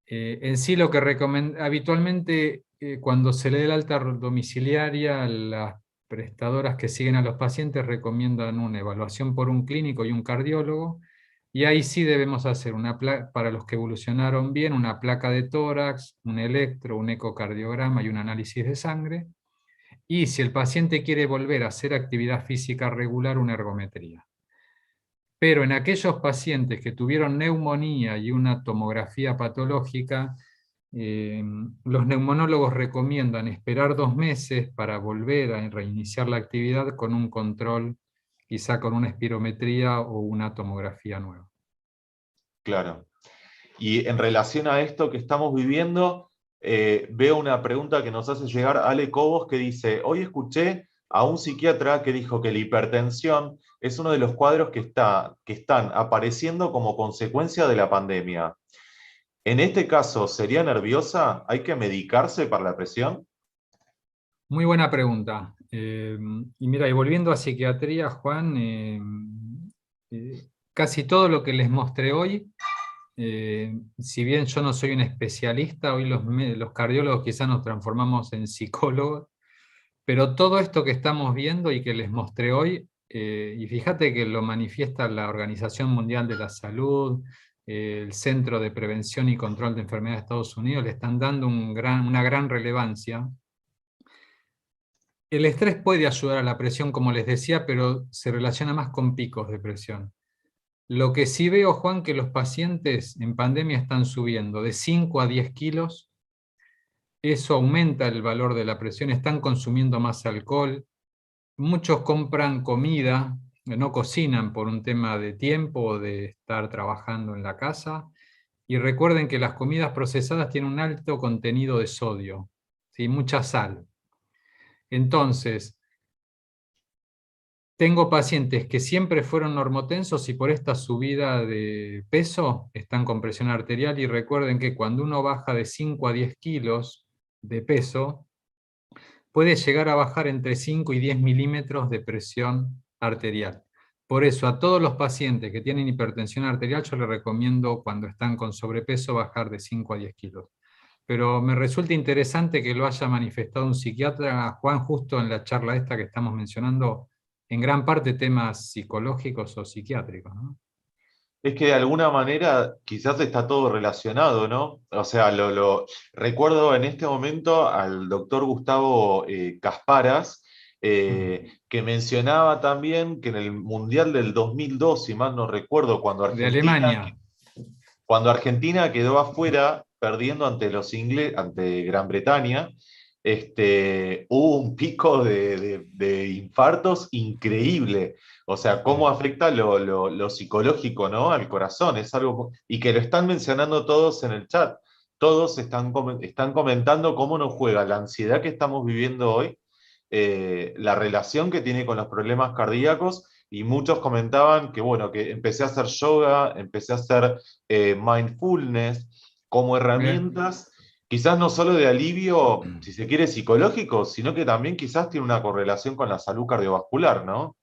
Speaker 2: En sí, lo que habitualmente cuando se le da el alta domiciliaria, las prestadoras que siguen a los pacientes recomiendan una evaluación por un clínico y un cardiólogo, y ahí sí debemos hacer para los que evolucionaron bien, una placa de tórax, un electro, un ecocardiograma y un análisis de sangre, y si el paciente quiere volver a hacer actividad física regular, una ergometría. Pero en aquellos pacientes que tuvieron neumonía y una tomografía patológica, Los neumonólogos recomiendan esperar 2 meses para volver a reiniciar la actividad con un control, quizá con una espirometría o una tomografía nueva.
Speaker 1: Claro. Y en relación a esto que estamos viviendo, veo una pregunta que nos hace llegar Ale Cobos, que dice: hoy escuché a un psiquiatra que dijo que la hipertensión es uno de los cuadros que están apareciendo como consecuencia de la pandemia. En este caso, ¿sería nerviosa? ¿Hay que medicarse para la presión?
Speaker 2: Muy buena pregunta. Y mira, y volviendo a psiquiatría, Juan, casi todo lo que les mostré hoy, si bien yo no soy un especialista, hoy los cardiólogos quizás nos transformamos en psicólogos, pero todo esto que estamos viendo y que les mostré hoy, y fíjate que lo manifiesta la Organización Mundial de la Salud, el Centro de Prevención y Control de Enfermedades de Estados Unidos, le están dando una gran relevancia. El estrés puede ayudar a la presión, como les decía, pero se relaciona más con picos de presión. Lo que sí veo, Juan, que los pacientes en pandemia están subiendo de 5 a 10 kilos. Eso aumenta el valor de la presión, están consumiendo más alcohol. Muchos compran comida, no cocinan por un tema de tiempo o de estar trabajando en la casa. Y recuerden que las comidas procesadas tienen un alto contenido de sodio, ¿sí? Mucha sal. Entonces, tengo pacientes que siempre fueron normotensos y por esta subida de peso están con presión arterial, y recuerden que cuando uno baja de 5 a 10 kilos de peso, puede llegar a bajar entre 5 y 10 milímetros de presión arterial. Por eso a todos los pacientes que tienen hipertensión arterial yo les recomiendo, cuando están con sobrepeso, bajar de 5 a 10 kilos. Pero me resulta interesante que lo haya manifestado un psiquiatra, Juan, justo en la charla esta que estamos mencionando, en gran parte temas psicológicos o psiquiátricos, ¿no?
Speaker 1: Es que de alguna manera quizás está todo relacionado, ¿no? O sea, recuerdo en este momento al doctor Gustavo Kasparas, que mencionaba también que en el Mundial del 2002, si mal no recuerdo,
Speaker 2: De Alemania.
Speaker 1: cuando Argentina quedó afuera, perdiendo ante ante Gran Bretaña, hubo un pico de infartos increíble. O sea, cómo afecta lo psicológico, ¿no? Al corazón. Es algo, y que lo están mencionando todos en el chat. Todos están comentando cómo nos juega la ansiedad que estamos viviendo hoy, la relación que tiene con los problemas cardíacos, y muchos comentaban que, bueno, que empecé a hacer yoga, empecé a hacer mindfulness como herramientas, quizás no solo de alivio, si se quiere, psicológico, sino que también quizás tiene una correlación con la salud cardiovascular, ¿no?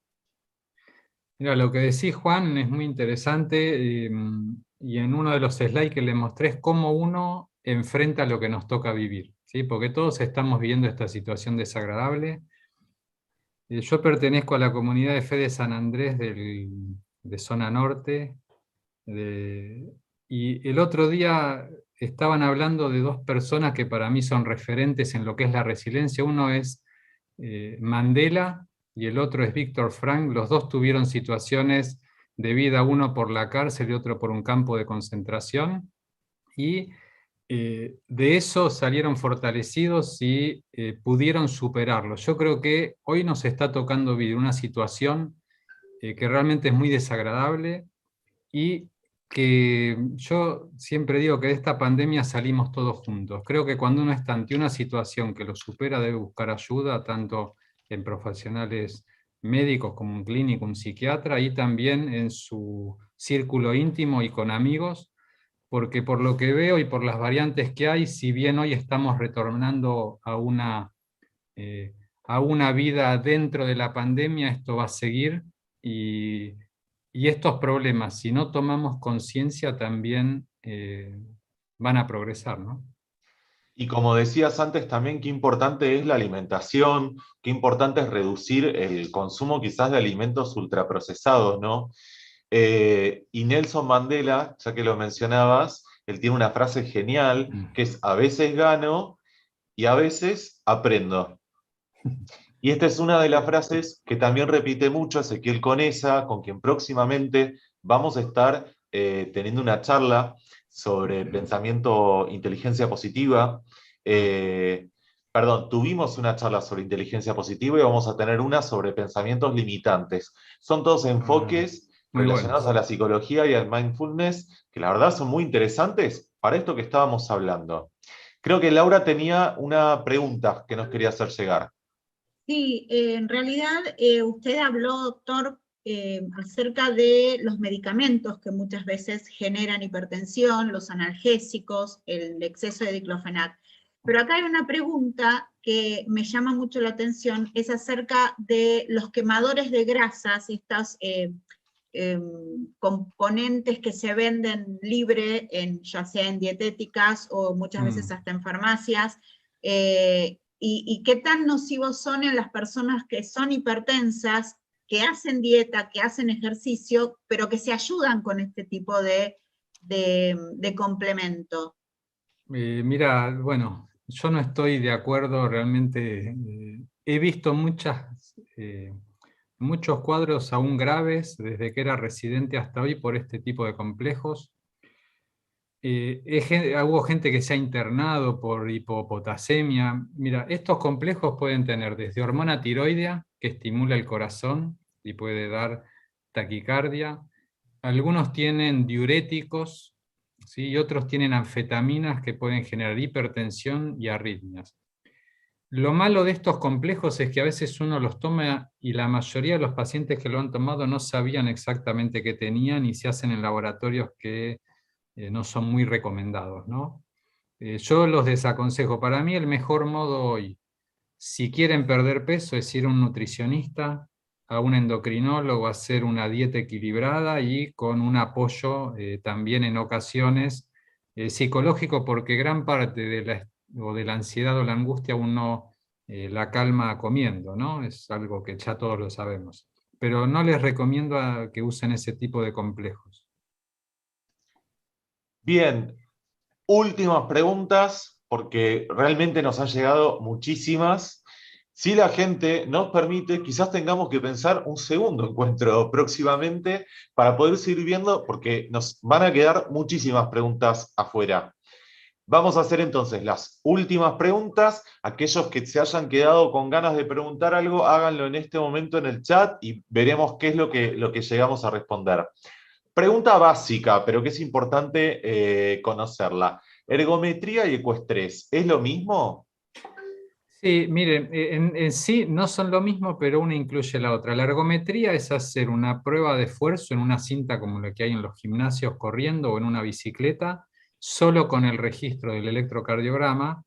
Speaker 2: Mira, lo que decís, Juan, es muy interesante, y en uno de los slides que le mostré es cómo uno enfrenta lo que nos toca vivir, ¿sí? Porque todos estamos viviendo esta situación desagradable. Yo pertenezco a la comunidad de fe de San Andrés de zona norte, y el otro día estaban hablando de 2 personas que para mí son referentes en lo que es la resiliencia. Uno es Mandela y el otro es Víctor Frank. Los dos tuvieron situaciones de vida, uno por la cárcel y otro por un campo de concentración, y de eso salieron fortalecidos y pudieron superarlo. Yo creo que hoy nos está tocando vivir una situación que realmente es muy desagradable, y que yo siempre digo que de esta pandemia salimos todos juntos. Creo que cuando uno está ante una situación que lo supera, debe buscar ayuda, tanto en profesionales médicos como un clínico, un psiquiatra, y también en su círculo íntimo y con amigos, porque por lo que veo y por las variantes que hay, si bien hoy estamos retornando eh, a una vida dentro de la pandemia, esto va a seguir, y estos problemas, si no tomamos conciencia, también van a progresar, ¿no?
Speaker 1: Y como decías antes también, qué importante es la alimentación, qué importante es reducir el consumo quizás de alimentos ultraprocesados, ¿no? Y Nelson Mandela, ya que lo mencionabas, él tiene una frase genial, que es: a veces gano y a veces aprendo. Y esta es una de las frases que también repite mucho Ezequiel Conesa, con quien próximamente vamos a estar teniendo una charla. sobre pensamiento, inteligencia positiva. Tuvimos una charla sobre inteligencia positiva y vamos a tener una sobre pensamientos limitantes. Son todos enfoques
Speaker 2: muy
Speaker 1: relacionados
Speaker 2: buenos.
Speaker 1: a la psicología y al mindfulness, que la verdad son muy interesantes para esto que estábamos hablando. Creo que Laura tenía una pregunta que nos quería hacer llegar.
Speaker 4: Sí, en realidad usted habló, doctor, acerca de los medicamentos que muchas veces generan hipertensión, los analgésicos, el exceso de diclofenac. Pero acá hay una pregunta que me llama mucho la atención, es acerca de los quemadores de grasas, estos componentes que se venden libre, ya sea en dietéticas o muchas veces hasta en farmacias, y qué tan nocivos son en las personas que son hipertensas, que hacen dieta, que hacen ejercicio, pero que se ayudan con este tipo de complemento.
Speaker 2: Mira, bueno, yo no estoy de acuerdo realmente. He visto muchos cuadros aún graves desde que era residente hasta hoy por este tipo de complejos. Hubo gente que se ha internado por hipopotasemia. Mira, estos complejos pueden tener desde hormona tiroidea, que estimula el corazón y puede dar taquicardia. Algunos tienen diuréticos, ¿sí? Y otros tienen anfetaminas que pueden generar hipertensión y arritmias. Lo malo de estos complejos es que a veces uno los toma y la mayoría de los pacientes que lo han tomado no sabían exactamente qué tenían y se hacen en laboratorios que no son muy recomendados, ¿no? Yo los desaconsejo. Para mí el mejor modo hoy, si quieren perder peso, es ir a un nutricionista, a un endocrinólogo, hacer una dieta equilibrada y con un apoyo también en ocasiones psicológico, porque gran parte de la ansiedad o la angustia uno la calma comiendo, ¿no? Es algo que ya todos lo sabemos. Pero no les recomiendo que usen ese tipo de complejos.
Speaker 1: Bien, últimas preguntas, porque realmente nos han llegado muchísimas. Si la gente nos permite, quizás tengamos que pensar un segundo encuentro próximamente para poder seguir viendo, porque nos van a quedar muchísimas preguntas afuera. Vamos a hacer entonces las últimas preguntas. Aquellos que se hayan quedado con ganas de preguntar algo, háganlo en este momento en el chat y veremos qué es lo que llegamos a responder. Pregunta básica, pero que es importante conocerla. ¿Ergometría y ecoestrés es lo mismo?
Speaker 2: Sí, miren, en sí no son lo mismo, pero una incluye la otra. La ergometría es hacer una prueba de esfuerzo en una cinta como la que hay en los gimnasios corriendo o en una bicicleta, solo con el registro del electrocardiograma,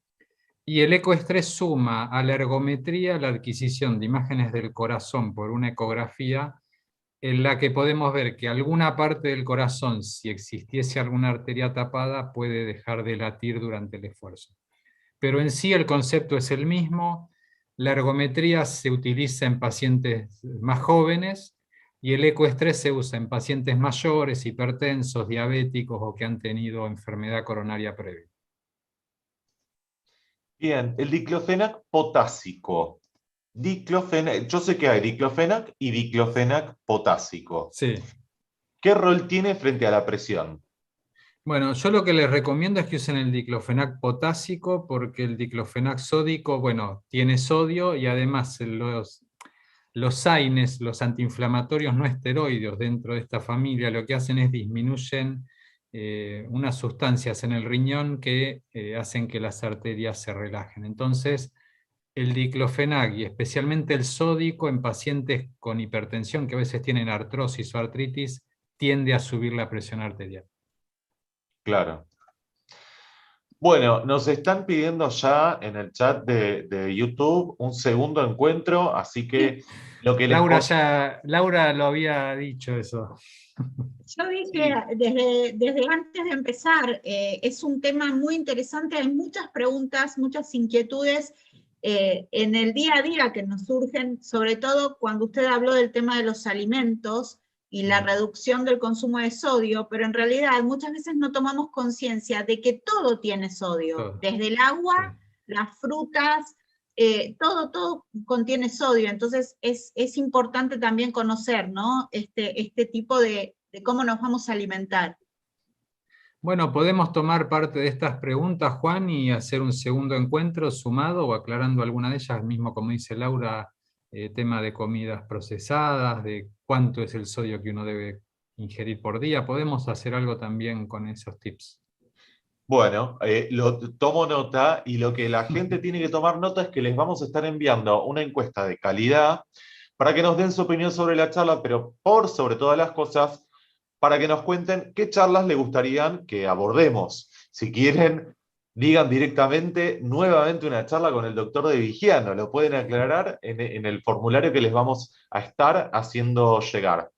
Speaker 2: y el ecoestrés suma a la ergometría la adquisición de imágenes del corazón por una ecografía en la que podemos ver que alguna parte del corazón, si existiese alguna arteria tapada, puede dejar de latir durante el esfuerzo. Pero en sí el concepto es el mismo. La ergometría se utiliza en pacientes más jóvenes y el ecoestrés se usa en pacientes mayores, hipertensos, diabéticos o que han tenido enfermedad coronaria previa.
Speaker 1: Bien, el diclofenac potásico. Yo sé que hay diclofenac y diclofenac potásico.
Speaker 2: Sí.
Speaker 1: ¿Qué rol tiene frente a la presión?
Speaker 2: Bueno, yo lo que les recomiendo es que usen el diclofenac potásico porque el diclofenac sódico, bueno, tiene sodio y además los AINES, los antiinflamatorios no esteroideos dentro de esta familia, lo que hacen es disminuyen unas sustancias en el riñón que hacen que las arterias se relajen. Entonces, el diclofenac y especialmente el sódico en pacientes con hipertensión que a veces tienen artrosis o artritis, tiende a subir la presión arterial.
Speaker 1: Claro. Bueno, nos están pidiendo ya en el chat de YouTube un segundo encuentro, así que lo que les
Speaker 2: Laura lo había dicho eso.
Speaker 4: Yo dije desde antes de empezar, es un tema muy interesante, hay muchas preguntas, muchas inquietudes en el día a día que nos surgen, sobre todo cuando usted habló del tema de los alimentos y la reducción del consumo de sodio, pero en realidad muchas veces no tomamos conciencia de que todo tiene sodio, desde el agua, las frutas, todo contiene sodio, entonces es importante también conocer, ¿no? este tipo de cómo nos vamos a alimentar.
Speaker 2: Bueno, podemos tomar parte de estas preguntas, Juan, y hacer un segundo encuentro sumado o aclarando alguna de ellas, mismo como dice Laura, tema de comidas procesadas, de cuánto es el sodio que uno debe ingerir por día. Podemos hacer algo también con esos tips.
Speaker 1: Bueno, tomo nota, y lo que la gente tiene que tomar nota es que les vamos a estar enviando una encuesta de calidad para que nos den su opinión sobre la charla, pero por sobre todas las cosas, para que nos cuenten qué charlas les gustarían que abordemos. Si quieren, digan directamente nuevamente una charla con el doctor De Vigiano. Lo pueden aclarar en el formulario que les vamos a estar haciendo llegar.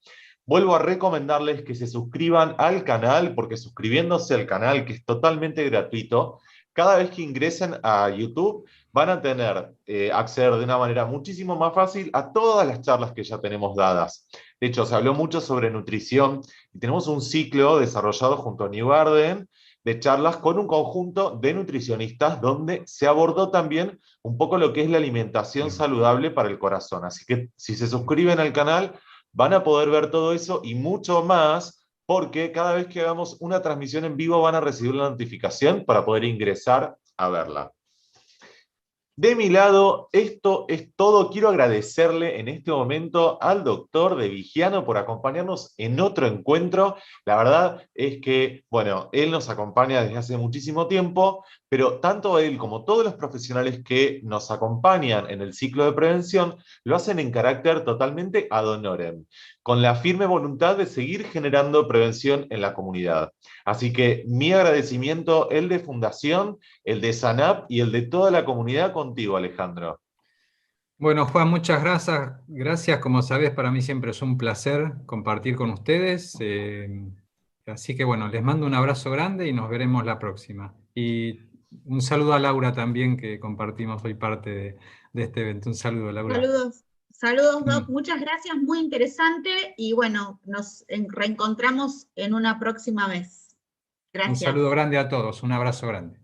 Speaker 1: Vuelvo a recomendarles que se suscriban al canal, porque suscribiéndose al canal, que es totalmente gratuito, cada vez que ingresen a YouTube van a tener acceder de una manera muchísimo más fácil a todas las charlas que ya tenemos dadas. De hecho, se habló mucho sobre nutrición y tenemos un ciclo desarrollado junto a New Garden de charlas con un conjunto de nutricionistas donde se abordó también un poco lo que es la alimentación saludable para el corazón. Así que si se suscriben al canal, van a poder ver todo eso y mucho más, porque cada vez que hagamos una transmisión en vivo van a recibir la notificación para poder ingresar a verla. De mi lado, esto es todo. Quiero agradecerle en este momento al doctor De Vigiano por acompañarnos en otro encuentro. La verdad es que, bueno, él nos acompaña desde hace muchísimo tiempo, pero tanto él como todos los profesionales que nos acompañan en el ciclo de prevención lo hacen en carácter totalmente ad honorem, con la firme voluntad de seguir generando prevención en la comunidad. Así que mi agradecimiento, el de Fundación, el de SANAP y el de toda la comunidad contigo, Alejandro.
Speaker 2: Bueno, Juan, muchas gracias. Gracias, como sabes, para mí siempre es un placer compartir con ustedes. Así que bueno, les mando un abrazo grande y nos veremos la próxima. Y un saludo a Laura también, que compartimos hoy parte de este evento. Un saludo, Laura.
Speaker 4: Saludos. Saludos, Doc. Muchas gracias, muy interesante. Y bueno, nos reencontramos en una próxima vez. Gracias.
Speaker 2: Un saludo grande a todos, un abrazo grande.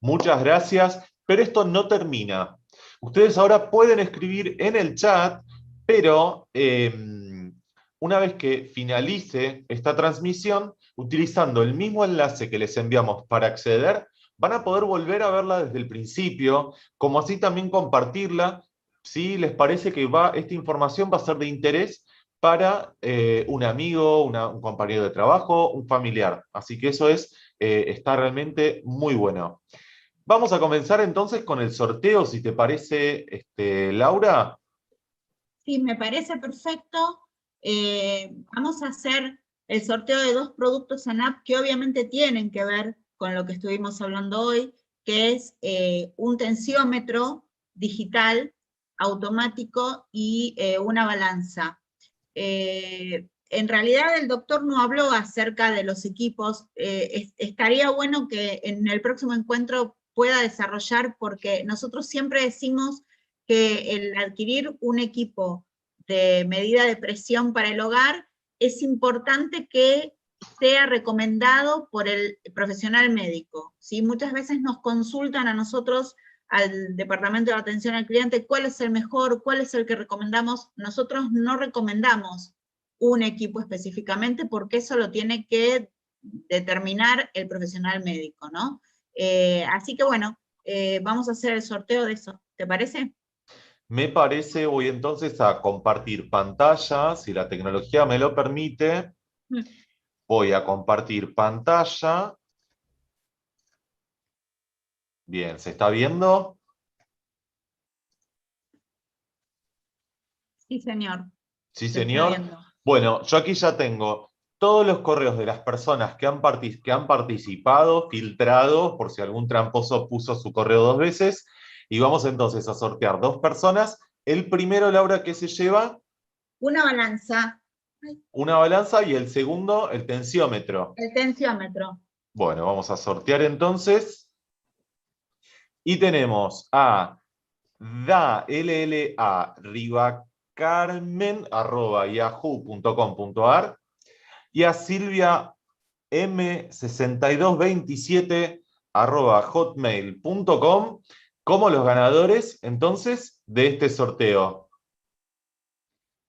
Speaker 1: Muchas gracias, pero esto no termina. Ustedes ahora pueden escribir en el chat, pero una vez que finalice esta transmisión, utilizando el mismo enlace que les enviamos para acceder, van a poder volver a verla desde el principio, como así también compartirla, si les parece que esta información va a ser de interés para un amigo, un compañero de trabajo, un familiar. Así que eso está realmente muy bueno. Vamos a comenzar entonces con el sorteo, si te parece, Laura.
Speaker 4: Sí, me parece perfecto. Vamos a hacer el sorteo de 2 productos SANAP que obviamente tienen que ver con lo que estuvimos hablando hoy, que es un tensiómetro digital automático y una balanza. En realidad el doctor no habló acerca de los equipos. Estaría bueno que en el próximo encuentro pueda desarrollar, porque nosotros siempre decimos que el adquirir un equipo de medida de presión para el hogar es importante que sea recomendado por el profesional médico, ¿sí? Muchas veces nos consultan a nosotros, al Departamento de Atención al Cliente, cuál es el mejor, cuál es el que recomendamos. Nosotros no recomendamos un equipo específicamente, porque eso lo tiene que determinar el profesional médico, ¿no? Así que bueno, vamos a hacer el sorteo de eso, ¿te parece?
Speaker 1: Me parece, voy entonces a compartir pantalla, si la tecnología me lo permite. Voy a compartir pantalla. Bien, ¿se está viendo?
Speaker 4: Sí, señor.
Speaker 1: Sí, señor. Bueno, yo aquí ya tengo todos los correos de las personas que han participado, filtrados, por si algún tramposo puso su correo 2 veces, y vamos entonces a sortear 2 personas. El primero, Laura, ¿qué se lleva?
Speaker 4: Una balanza.
Speaker 1: Una balanza, y el segundo, el tensiómetro.
Speaker 4: El tensiómetro. Bueno,
Speaker 1: vamos a sortear entonces. Y tenemos a LLA rivacarmen@yahoo.com.ar y a Silvia M6227@hotmail.com como los ganadores entonces de este sorteo.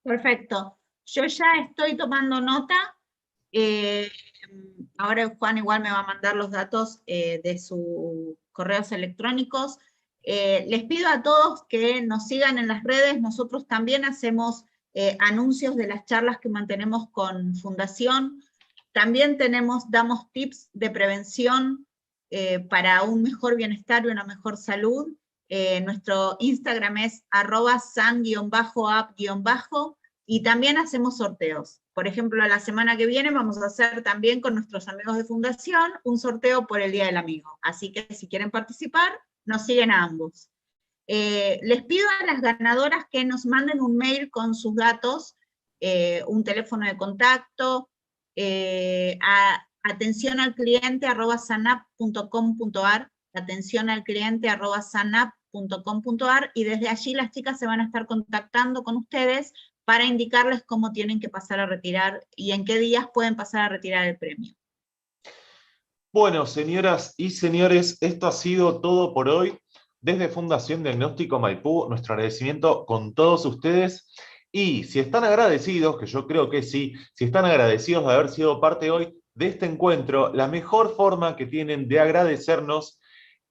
Speaker 4: Perfecto. Yo ya estoy tomando nota. ahora Juan igual me va a mandar los datos de sus correos electrónicos. Les pido a todos que nos sigan en las redes. Nosotros también hacemos anuncios de las charlas que mantenemos con Fundación. También damos tips de prevención para un mejor bienestar y una mejor salud. Nuestro Instagram es @san_app_ y también hacemos sorteos. Por ejemplo, la semana que viene vamos a hacer también con nuestros amigos de Fundación un sorteo por el Día del Amigo. Así que si quieren participar, nos siguen a ambos. Les pido a las ganadoras que nos manden un mail con sus datos, un teléfono de contacto, a atencionalcliente@sanap.com.ar, atencionalcliente@sanap.com.ar, y desde allí las chicas se van a estar contactando con ustedes para indicarles cómo tienen que pasar a retirar y en qué días pueden pasar a retirar el premio.
Speaker 1: Bueno, señoras y señores, esto ha sido todo por hoy. Desde Fundación Diagnóstico Maipú, nuestro agradecimiento con todos ustedes. Y si están agradecidos, que yo creo que sí, si están agradecidos de haber sido parte hoy de este encuentro, la mejor forma que tienen de agradecernos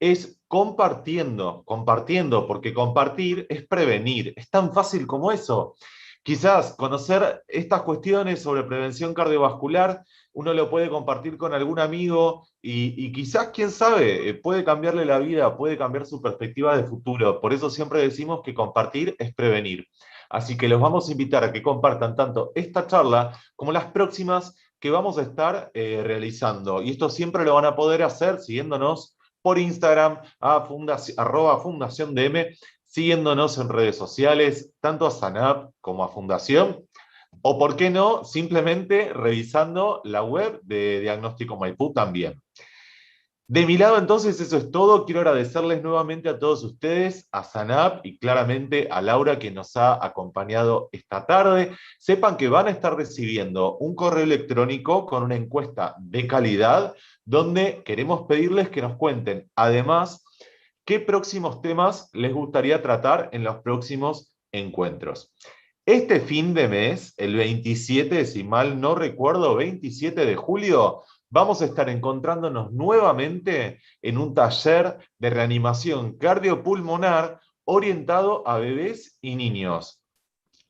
Speaker 1: es compartiendo, porque compartir es prevenir. Es tan fácil como eso. Quizás conocer estas cuestiones sobre prevención cardiovascular, uno lo puede compartir con algún amigo y quizás, quién sabe, puede cambiarle la vida, puede cambiar su perspectiva de futuro. Por eso siempre decimos que compartir es prevenir. Así que los vamos a invitar a que compartan tanto esta charla como las próximas que vamos a estar realizando. Y esto siempre lo van a poder hacer siguiéndonos por Instagram @fundaciondm, siguiéndonos en redes sociales, tanto a Sanap como a Fundación, o por qué no, simplemente revisando la web de Diagnóstico Maipú también. De mi lado, entonces, eso es todo. Quiero agradecerles nuevamente a todos ustedes, a Sanap y claramente a Laura, que nos ha acompañado esta tarde. Sepan que van a estar recibiendo un correo electrónico con una encuesta de calidad, donde queremos pedirles que nos cuenten, además, qué próximos temas les gustaría tratar en los próximos encuentros. Este fin de mes, el 27, si mal no recuerdo, 27 de julio, vamos a estar encontrándonos nuevamente en un taller de reanimación cardiopulmonar orientado a bebés y niños.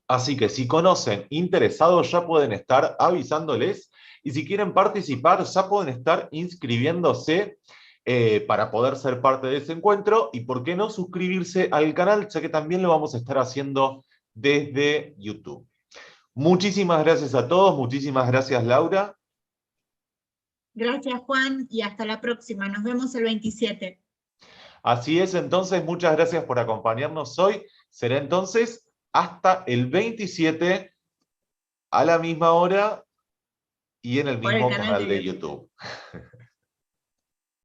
Speaker 1: Así que si conocen interesados, ya pueden estar avisándoles, y si quieren participar, ya pueden estar inscribiéndose para poder ser parte de ese encuentro, y por qué no suscribirse al canal, ya que también lo vamos a estar haciendo desde YouTube. Muchísimas gracias a todos, muchísimas gracias, Laura.
Speaker 4: Gracias, Juan, y hasta la próxima. Nos vemos el 27.
Speaker 1: Así es, entonces, muchas gracias por acompañarnos hoy. Será entonces hasta el 27 a la misma hora y en el mismo canal de YouTube.